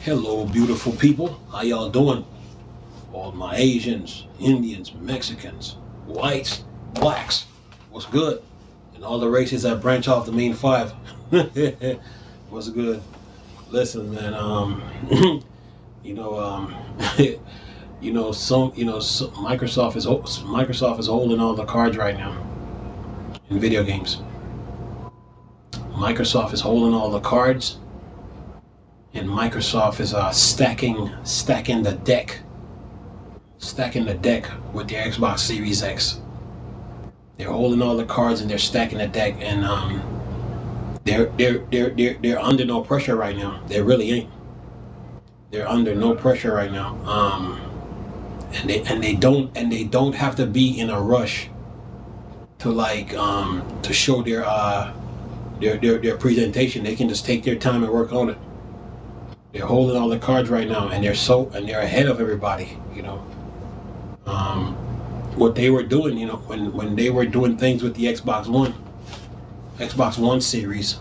Hello, beautiful people. How y'all doing? All my Asians, Indians, Mexicans, whites, blacks. What's good? And all the races that branch off the main five. What's good? Listen, man. You know, Microsoft is holding all the cards right now in video games. Microsoft is holding all the cards, and Microsoft is stacking the deck. Stacking the deck with their Xbox Series X. They're holding all the cards and they're stacking the deck, and they're under no pressure right now. They really ain't. They're under no pressure right now. And they don't have to be in a rush to to show their presentation. They can just take their time and work on it. They're holding all the cards right now, and they're ahead of everybody. What they were doing, when they were doing things with the Xbox One series,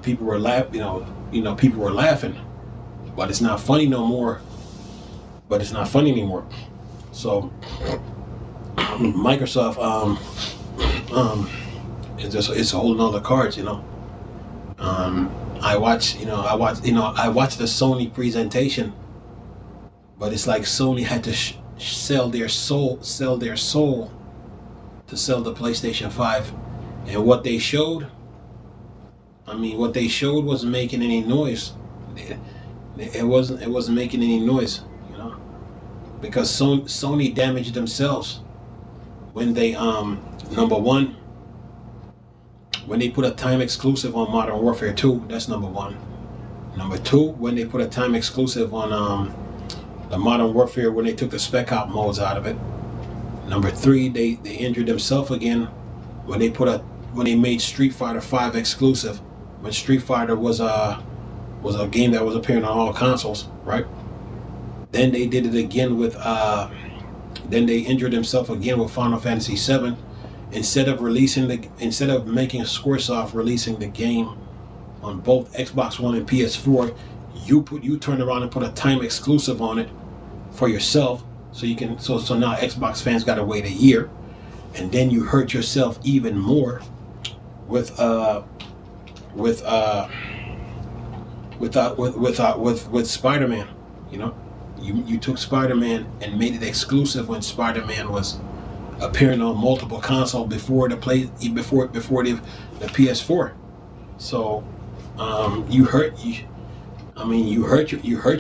people were people were laughing, but it's not funny no more. But it's not funny anymore. So Microsoft it's holding all the cards. I watched the Sony presentation, but it's like Sony had to sell their soul to sell the PlayStation 5, and what they showed wasn't making any noise. It wasn't making any noise, because Sony damaged themselves when they number one, when they put a time exclusive on Modern Warfare 2. That's number one. Number two, when they put a time exclusive on the Modern Warfare, when they took the spec out modes out of it. Number three, they injured themselves again when they made Street Fighter 5 exclusive, when Street Fighter was a game that was appearing on all consoles, right? Then they did it again with then they injured themselves again with Final Fantasy 7. Instead of making Squaresoft releasing the game on both Xbox One and PS4, you turn around and put a time exclusive on it for yourself, so now Xbox fans gotta wait a year, and then you hurt yourself even more with Spider-Man. You took Spider-Man and made it exclusive when Spider-Man was appearing on multiple consoles before the PS4. So you hurt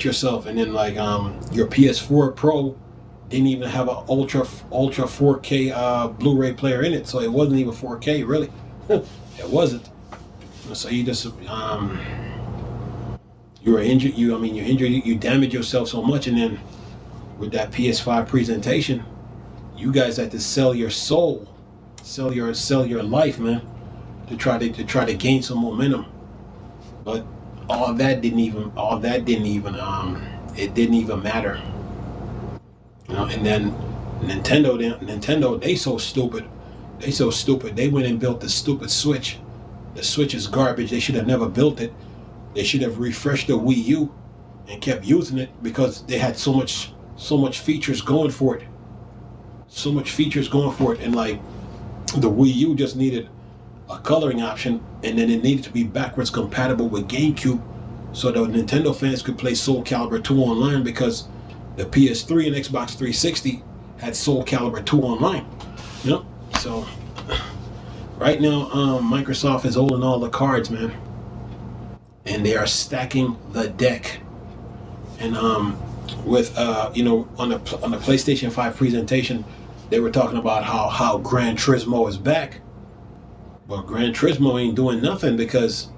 yourself, and then your PS4 Pro didn't even have an ultra 4K Blu-ray player in it, so it wasn't even 4K really. It wasn't. So you just you were injured. You damaged yourself so much, and then with that PS5 presentation, you guys had to sell your soul, sell your life, man, to try to gain some momentum. But all that didn't even matter. And then Nintendo, they so stupid. They went and built the stupid Switch. The Switch is garbage. They should have never built it. They should have refreshed the Wii U and kept using it, because they had so much features going for it. And the Wii U just needed a coloring option, and then it needed to be backwards compatible with GameCube, so that Nintendo fans could play Soul Calibur 2 online, because the PS3 and Xbox 360 had Soul Calibur 2 online. So right now, Microsoft is holding all the cards, man, and they are stacking the deck. And with on the PlayStation 5 presentation, they were talking about how Gran Turismo is back. But Gran Turismo ain't doing nothing, because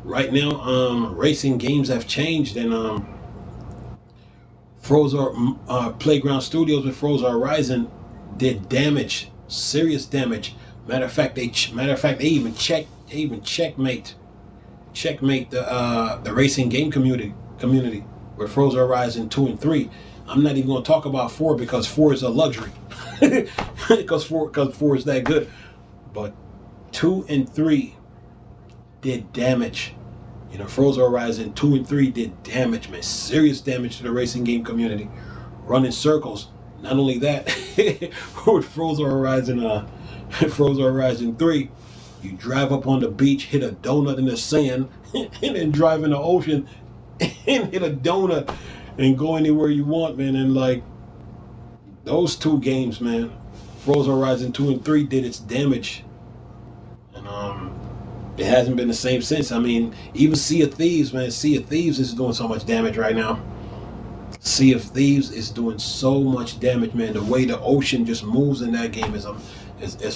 right now racing games have changed, and Playground Studios with Forza Horizon did damage, serious damage. Matter of fact, they even checkmate the racing game community with Forza Horizon 2 and 3. I'm not even going to talk about 4, because 4 is a luxury. because 4 is that good. But 2 and 3 did damage. You know, Forza Horizon 2 and 3 did damage, man, serious damage to the racing game community, running circles. Not only that, with Forza Horizon 3, you drive up on the beach, hit a donut in the sand, and then drive in the ocean and hit a donut and go anywhere you want, man. And like those two games, man, Forza Horizon 2 and 3 did its damage. And it hasn't been the same since. I mean, even Sea of Thieves, man, Sea of Thieves is doing so much damage right now. Sea of Thieves is doing so much damage, man. The way the ocean just moves in that game is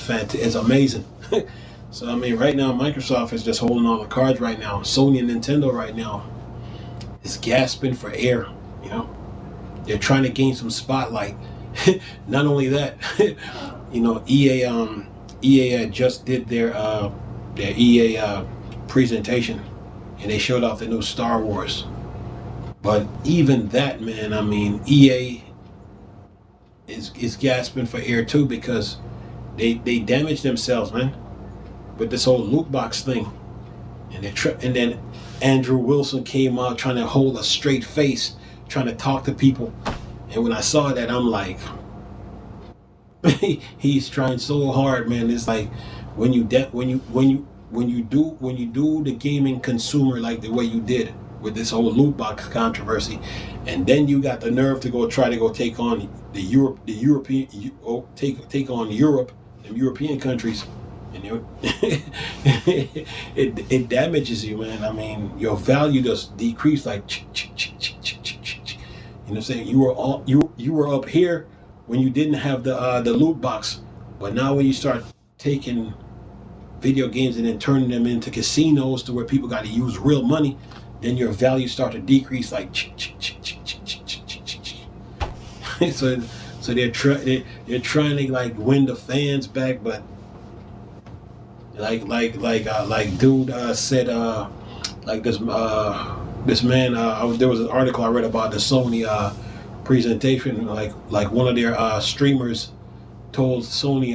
fantastic. It's amazing. So I mean, right now Microsoft is just holding all the cards right now. Sony and Nintendo right now is gasping for air. You know, they're trying to gain some spotlight. Not only that, you know, EA just did their EA presentation, and they showed off the new Star Wars. But even that, man, I mean, EA is gasping for air too, because they damaged themselves, man, with this whole loot box thing. And then Andrew Wilson came out trying to hold a straight face, trying to talk to people. And when I saw that, I'm like, he's trying so hard, man. It's like when you do the gaming consumer like the way you did with this whole loot box controversy, and then you got the nerve to go try to go take on take on Europe and European countries, and it damages you, man. I mean, your value just decreased like you know what I'm saying? You were up here when you didn't have the loot box, but now when you start taking video games and then turning them into casinos to where people got to use real money, then your value start to decrease like so they're trying to like win the fans back, but like dude said, like this man, there was an article I read about the Sony presentation, like one of their streamers told Sony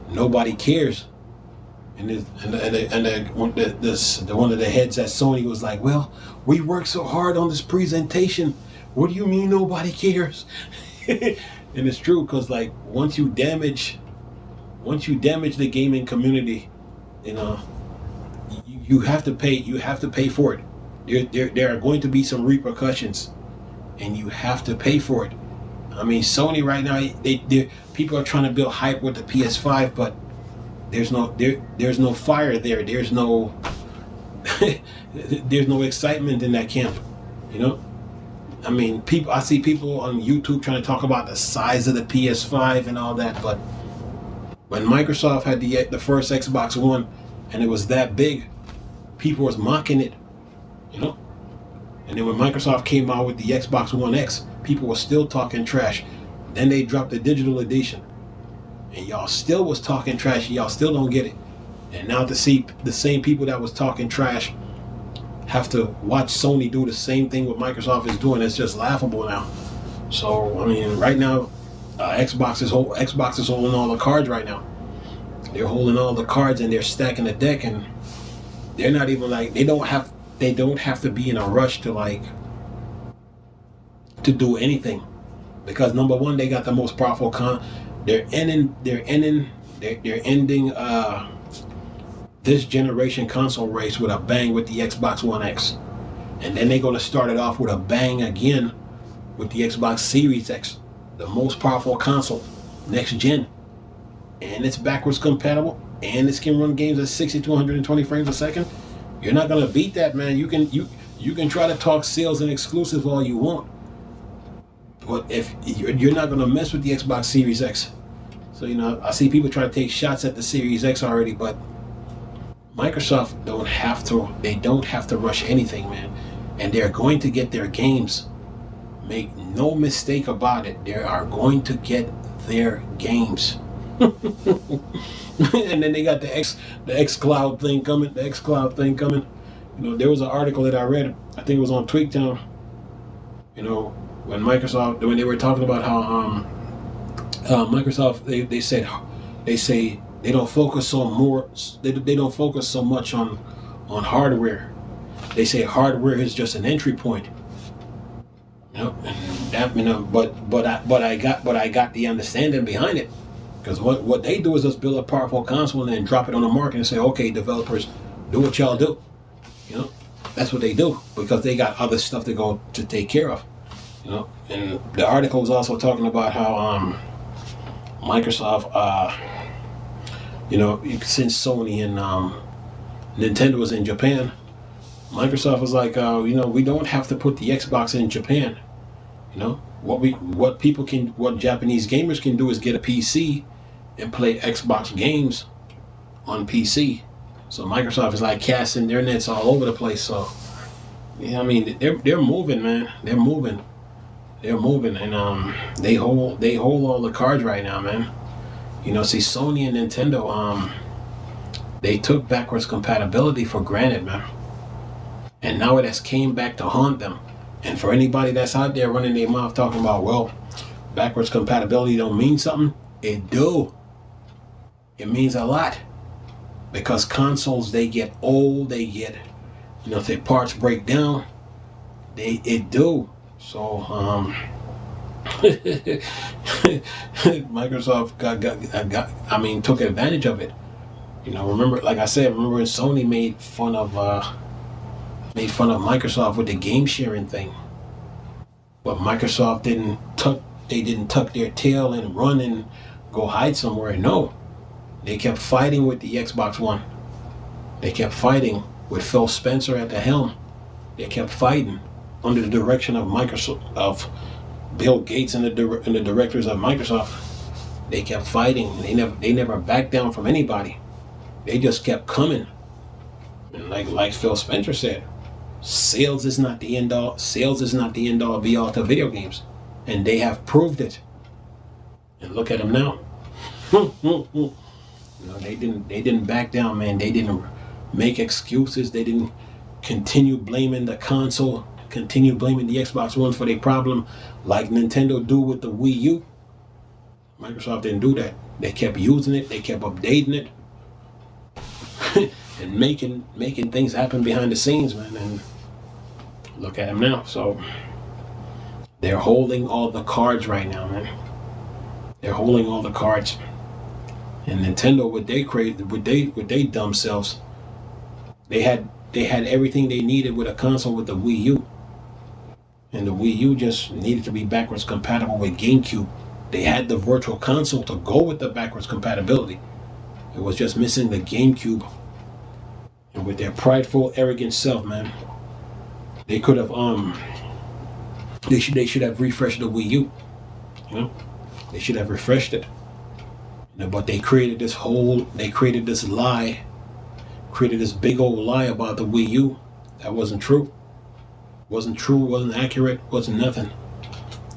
nobody cares. And one of the heads at Sony was like, well, we worked so hard on this presentation. What do you mean nobody cares? And it's true, because like once you damage the gaming community, you know, you have to pay for it. There are going to be some repercussions, and you have to pay for it. I mean, Sony right now, people are trying to build hype with the PS5, but there's no fire there. There's no there's no excitement in that camp. You know, I mean, I see people on YouTube trying to talk about the size of the PS5 and all that, but when Microsoft had the first Xbox One and it was that big, people was mocking it. You know, and then when Microsoft came out with the Xbox1X, people were still talking trash. Then they dropped the digital edition, and y'all still was talking trash. Y'all still don't get it. And now to see the same people that was talking trash have to watch Sony do the same thing what Microsoft is doing, it's just laughable now. So I mean, right now, Xbox is holding all the cards right now. They're holding all the cards and they're stacking the deck, and they're not even like they don't have to be in a rush to do anything, because number one, they got the most powerful they're ending this generation console race with a bang with the Xbox One X, and then they're going to start it off with a bang again with the Xbox Series X, the most powerful console next gen, and it's backwards compatible, and it can run games at 60 to 120 frames a second. You're not going to beat that, man. You can try to talk sales and exclusive all you want, but if you're not going to mess with the Xbox Series X. So, you know, I see people try to take shots at the Series X already, but Microsoft don't have to rush anything, man. And they're going to get their games. Make no mistake about it. They are going to get their games. And then they got the xCloud thing coming. You know, there was an article that I read, I think it was on Tweaktown, you know, when they were talking about how Microsoft, they say they don't focus so much on on hardware. They say hardware is just an entry point. That, but I got the understanding behind it, because what they do is just build a powerful console and then drop it on the market and say, okay, developers, do what y'all do. That's what they do, because they got other stuff to take care of. And the article was also talking about how Microsoft, since Sony and Nintendo was in Japan, Microsoft was like, we don't have to put the Xbox in Japan. What Japanese gamers can do is get a PC and play Xbox games on PC. So Microsoft is like casting their nets all over the place. So they're moving, man. They're moving, and they hold all the cards right now, man. See, Sony and Nintendo, they took backwards compatibility for granted, man. And now it has came back to haunt them. And for anybody that's out there running their mouth talking about, well, backwards compatibility don't mean something, it do. It means a lot. Because consoles, they get old, they get, if their parts break down, it do. So Microsoft took advantage of it. Remember when Sony made fun of Microsoft with the game sharing thing, but Microsoft didn't tuck their tail and run and go hide somewhere. No, they kept fighting with the Xbox One. They kept fighting with Phil Spencer at the helm. They kept fighting under the direction of Microsoft, of Bill Gates and the directors of Microsoft. They kept fighting. They never backed down from anybody. They just kept coming. And like Phil Spencer said, sales is not the end all. Sales is not the end all be all to video games, and they have proved it. And look at them now. They didn't back down, man. They didn't make excuses. They didn't continue blaming the console, continue blaming the Xbox One for their problem, like Nintendo do with the Wii U. Microsoft didn't do that. They kept using it. They kept updating it. And making things happen behind the scenes, man. And look at them now. So they're holding all the cards right now, man. They're holding all the cards. And Nintendo, with they dumb selves, they had everything they needed with a console with the Wii U. And the Wii U just needed to be backwards compatible with GameCube. They had the virtual console to go with the backwards compatibility. It was just missing the GameCube. And with their prideful, arrogant self, man, they could have they should have refreshed the Wii U. They should have refreshed it. But they created this lie, created this big old lie about the Wii U that wasn't true. Wasn't accurate, wasn't nothing.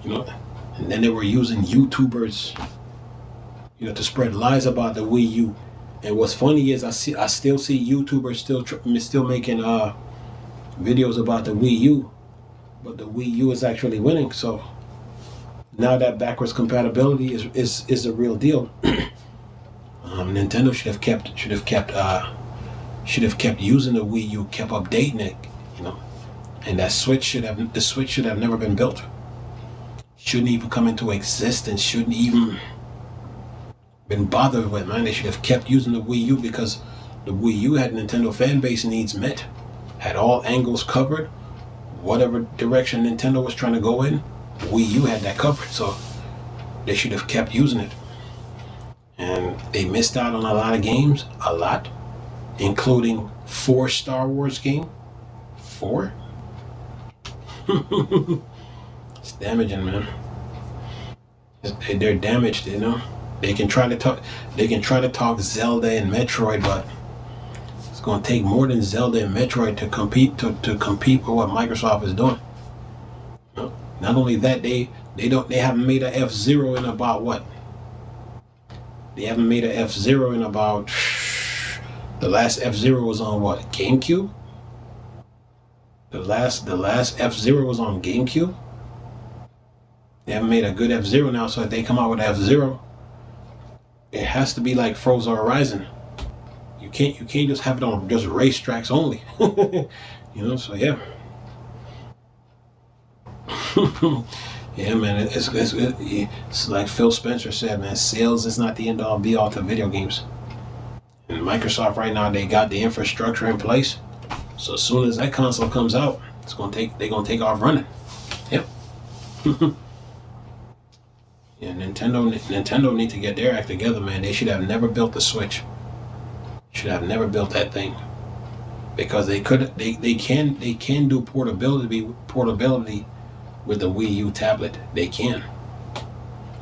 And then they were using YouTubers, to spread lies about the Wii U. And what's funny is I still see YouTubers still making videos about the Wii U, but the Wii U is actually winning. So now that backwards compatibility is the real deal. Nintendo should have kept using the Wii U, kept updating it, and the Switch should have never been built. Shouldn't even come into existence. Shouldn't even been bothered with, man. They should have kept using the Wii U, because the Wii U had Nintendo fan base needs met, had all angles covered. Whatever direction Nintendo was trying to go in, Wii U had that covered. So they should have kept using it. And they missed out on a lot of games, including 4 Star Wars game. 4? It's damaging, man. They're damaged, They can try to talk Zelda and Metroid, but it's going to take more than Zelda and Metroid to compete with what Microsoft is doing. Not only that, they haven't made a F-Zero in about what? They haven't made a F-Zero in about, the last F-Zero was on what? GameCube? The last F-Zero was on GameCube? They haven't made a good F-Zero now, so if they come out with F-Zero, it has to be like Forza Horizon. You can't just have it on just racetracks only. You know, so yeah. Yeah, man, it's like Phil Spencer said, man, sales is not the end all be all to video games. And Microsoft right now, they got the infrastructure in place. So as soon as that console comes out, they're gonna take off running. Yep. Yeah, Nintendo need to get their act together, man. They should have never built the Switch. Should have never built that thing. Because they can do portability with the Wii U tablet. They can.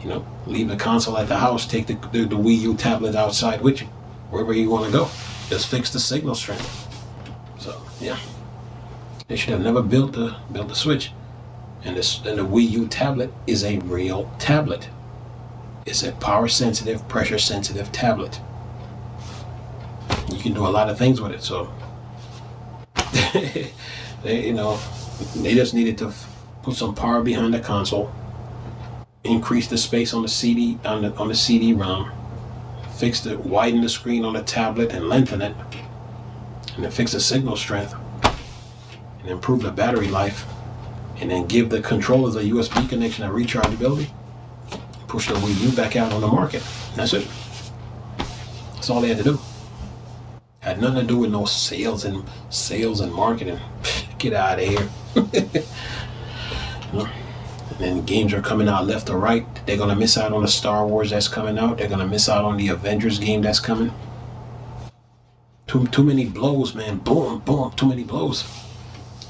You know, leave the console at the house, take the Wii U tablet outside with you, wherever you want to go. Just fix the signal strength. So yeah, they should have never built the Switch. And the Wii U tablet is a real tablet. It's a power sensitive, pressure sensitive tablet. You can do a lot of things with it. So they just needed to put some power behind the console, increase the space on the CD on the CD-ROM, widen the screen on the tablet and lengthen it, and then fix the signal strength, and improve the battery life, and then give the controllers a USB connection and rechargeability. Push the Wii U back out on the market. That's it. That's all they had to do. Had nothing to do with no sales and marketing. Get out of here. And then games are coming out left or right. They're gonna miss out on the Star Wars that's coming out. They're gonna miss out on the Avengers game that's coming. Too many blows, man. Boom, boom. Too many blows.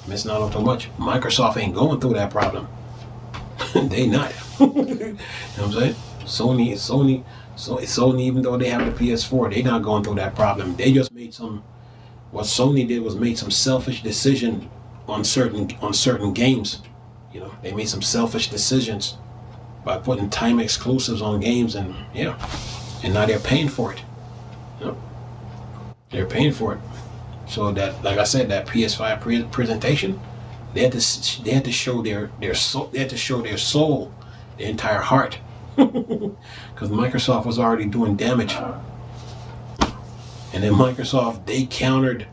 Missing out on too much. Microsoft ain't going through that problem. They not. You know what I'm saying? Sony, even though they have the PS4, they not going through that problem. They just made what Sony did was made some selfish decision on certain games. You know, they made some selfish decisions by putting time exclusives on games, and yeah, and now they're paying for it. You know? They're paying for it. So that, like I said, that PS5 presentation, they had to show their soul. They had to show their soul, their entire heart, because Microsoft was already doing damage. And then Microsoft, they countered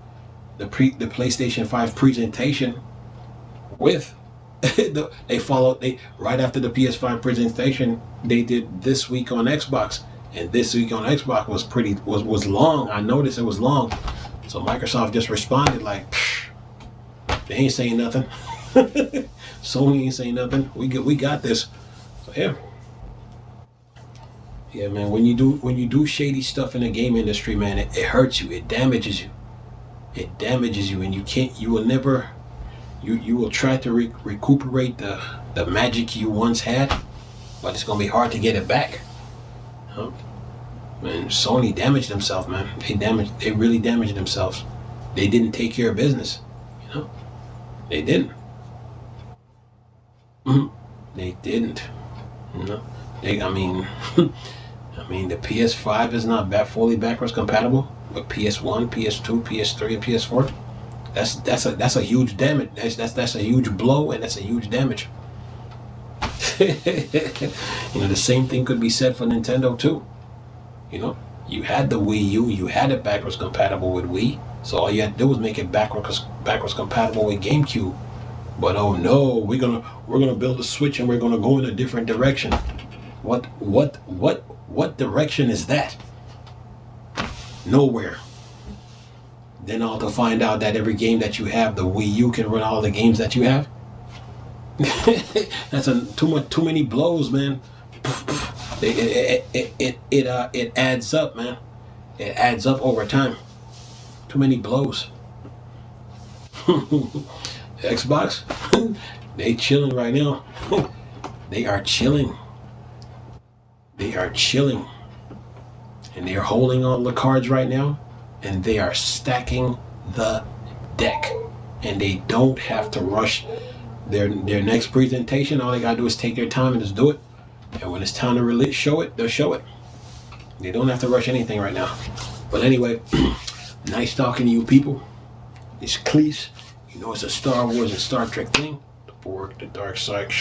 the PlayStation 5 presentation with right after the PS5 presentation, they did This Week on Xbox, and This Week on Xbox was long. I noticed it was long, so Microsoft just responded like, they ain't saying nothing. Sony ain't saying nothing. We got this. So yeah, man. When you do shady stuff in the game industry, man, it hurts you. It damages you. It damages you, and you will never. You will try to recuperate the magic you once had, but it's gonna be hard to get it back. Huh? Man, Sony damaged themselves, man. They really damaged themselves. They didn't take care of business. You know, they didn't. They didn't. You know, I mean, the PS5 is not fully backwards compatible, but PS1, PS2, PS3, and PS4. That's a huge damage. That's a huge blow, and that's a huge damage. You know, the same thing could be said for Nintendo too. You know, you had the Wii U, you had it backwards compatible with Wii, so all you had to do was make it backwards compatible with GameCube. But oh no, we're gonna build a Switch and we're gonna go in a different direction. What direction is that? Nowhere. Then all to find out that every game that you have, the Wii U can run all the games that you have. That's too many blows, man. It adds up, man. It adds up over time. Too many blows. Xbox, they chilling right now. They are chilling. They are chilling. And they're holding all the cards right now. And they are stacking the deck. And they don't have to rush their next presentation. All they gotta do is take their time and just do it. And when it's time to show it, they'll show it. They don't have to rush anything right now. But anyway, nice talking to you people. It's Cleese. You know it's a Star Wars and Star Trek thing. The Borg, the dark side.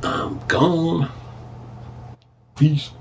I'm gone. Peace.